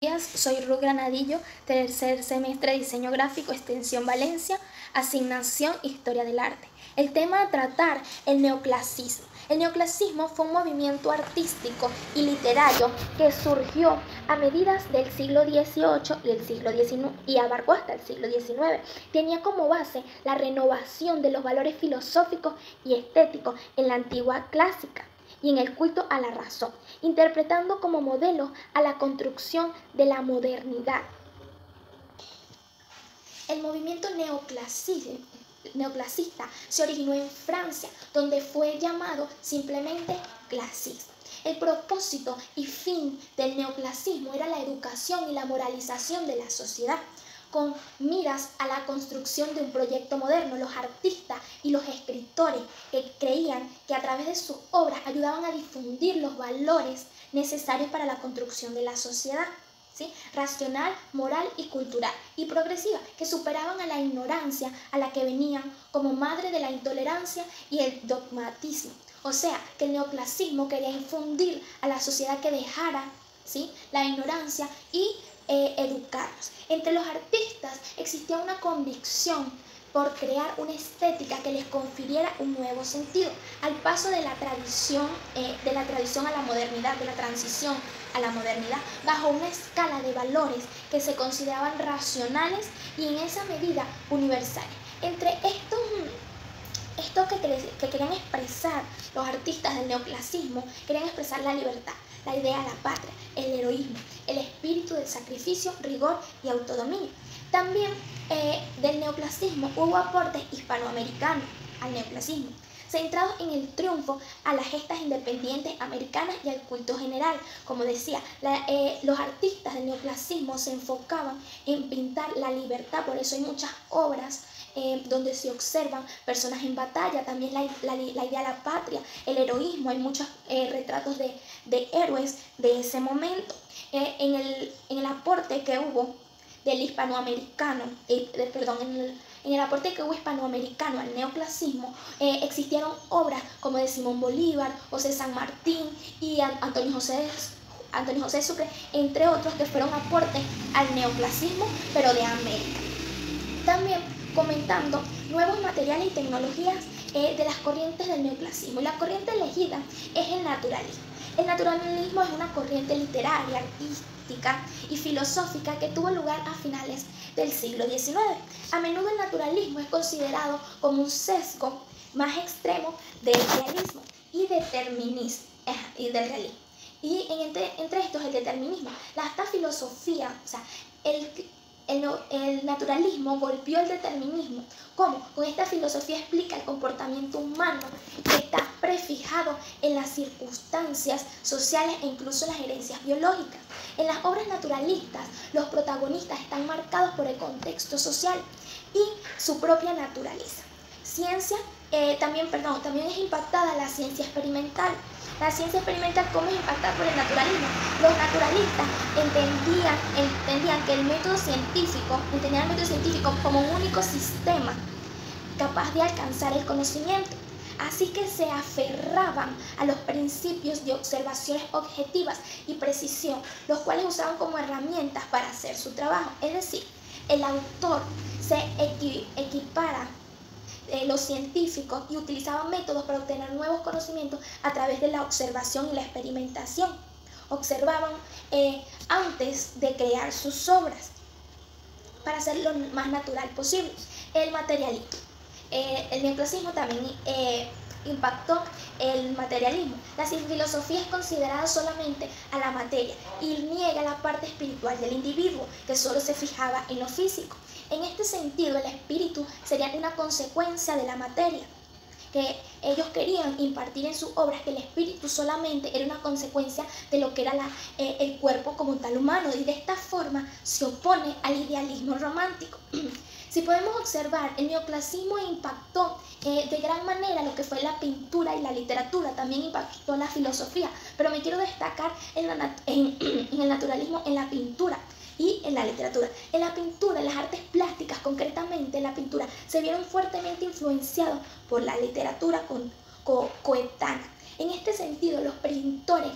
Días, soy Ruth Granadillo, tercer semestre de Diseño Gráfico, Extensión Valencia, asignación Historia del Arte. El tema a tratar, el neoclasismo. El neoclasismo fue un movimiento artístico y literario que surgió a mediados del siglo XVIII y el siglo XIX y abarcó hasta el siglo XIX. Tenía como base la renovación de los valores filosóficos y estéticos en la antigua clásica y en el culto a la razón, interpretando como modelo a la construcción de la modernidad. El movimiento neoclasista se originó en Francia, donde fue llamado simplemente clasismo. El propósito y fin del neoclasismo era la educación y la moralización de la sociedad, con miras a la construcción de un proyecto moderno. Los artistas y los escritores que creían que a través de sus obras ayudaban a difundir los valores necesarios para la construcción de la sociedad, ¿sí? Racional, moral y cultural, y progresiva, que superaban a la ignorancia a la que venían como madre de la intolerancia y el dogmatismo. O sea, que el neoclasismo quería infundir a la sociedad que dejara, ¿sí?, la ignorancia y educarnos. Entre los artistas existía una convicción por crear una estética que les confiriera un nuevo sentido, al paso de la tradición a la modernidad, de la transición a la modernidad, bajo una escala de valores que se consideraban racionales y en esa medida universales. Entre esto que querían expresar los artistas del neoclasismo, querían expresar la libertad, la idea de la patria, el heroísmo, el espíritu del sacrificio, rigor y autodominio. También del neoclasismo hubo aportes hispanoamericanos al neoclasismo, centrados en el triunfo a las gestas independientes americanas y al culto general. Como decía, los artistas del neoclasismo se enfocaban en pintar la libertad, por eso hay muchas obras donde se observan personas en batalla, también la idea de la patria, el heroísmo. Hay muchos retratos de héroes de ese momento. En el aporte que hubo del hispanoamericano, en el aporte que hubo hispanoamericano al neoclasismo, existieron obras como de Simón Bolívar, José San Martín y Antonio José Sucre, entre otros, que fueron aportes al neoclasismo, pero de América. También comentando nuevos materiales y tecnologías de las corrientes del neoclasismo. Y la corriente elegida es el naturalismo. El naturalismo es una corriente literaria, artística y filosófica que tuvo lugar a finales del siglo XIX. A menudo el naturalismo es considerado como un sesgo más extremo del realismo y determinismo y del realismo. Y entre estos el determinismo. Esta filosofía, o sea, el naturalismo golpeó el determinismo. ¿Cómo? Con esta filosofía explica el comportamiento humano que está prefijado en las circunstancias sociales e incluso en las herencias biológicas. En las obras naturalistas, los protagonistas están marcados por el contexto social y su propia naturaleza. También es impactada la ciencia experimental. La ciencia experimental, ¿cómo es impactada por el naturalismo? Los naturalistas entendían que el método científico, como un único sistema capaz de alcanzar el conocimiento. Así que se aferraban a los principios de observaciones objetivas y precisión, los cuales usaban como herramientas para hacer su trabajo. Es decir, el autor se equipara los científicos y utilizaban métodos para obtener nuevos conocimientos a través de la observación y la experimentación. Observaban antes de crear sus obras para hacerlo lo más natural posible. El materialismo. El neoclasismo también impactó el materialismo. La filosofía es considerada solamente a la materia y niega la parte espiritual del individuo, que solo se fijaba en lo físico. En este sentido, el espíritu sería una consecuencia de la materia, que ellos querían impartir en sus obras que el espíritu solamente era una consecuencia de lo que era el cuerpo como tal humano, y de esta forma se opone al idealismo romántico. Si podemos observar, el neoclasismo impactó de gran manera lo que fue la pintura y la literatura, también impactó la filosofía, pero me quiero destacar en el naturalismo, en la pintura y en la literatura. En la pintura, en las artes plásticas, concretamente en la pintura, se vieron fuertemente influenciados por la literatura coetánea. En este sentido, los pintores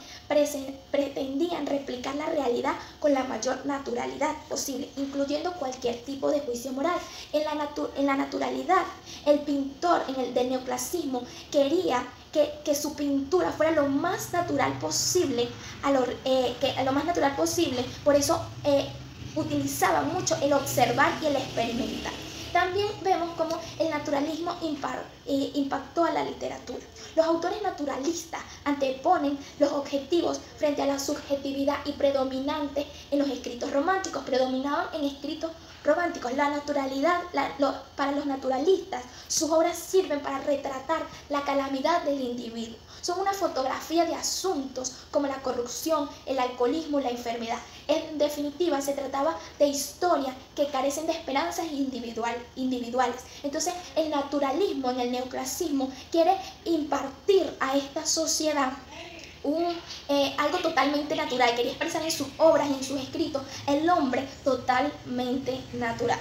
pretendían replicar la realidad con la mayor naturalidad posible, incluyendo cualquier tipo de juicio moral. En la naturalidad, el pintor del neoclasismo quería que su pintura fuera lo más natural posible, por eso utilizaba mucho el observar y el experimentar. También vemos cómo el naturalismo impactó a la literatura. Los autores naturalistas anteponen los objetivos frente a la subjetividad y predominante en los escritos románticos, predominaban en escritos románticos. La naturalidad, para los naturalistas, sus obras sirven para retratar la calamidad del individuo. Son una fotografía de asuntos como la corrupción, el alcoholismo y la enfermedad. En definitiva, se trataba de historias que carecen de esperanzas individuales. Entonces, el naturalismo en el neoclasismo quiere impartir a esta sociedad algo totalmente natural. Quería expresar en sus obras y en sus escritos el hombre totalmente natural.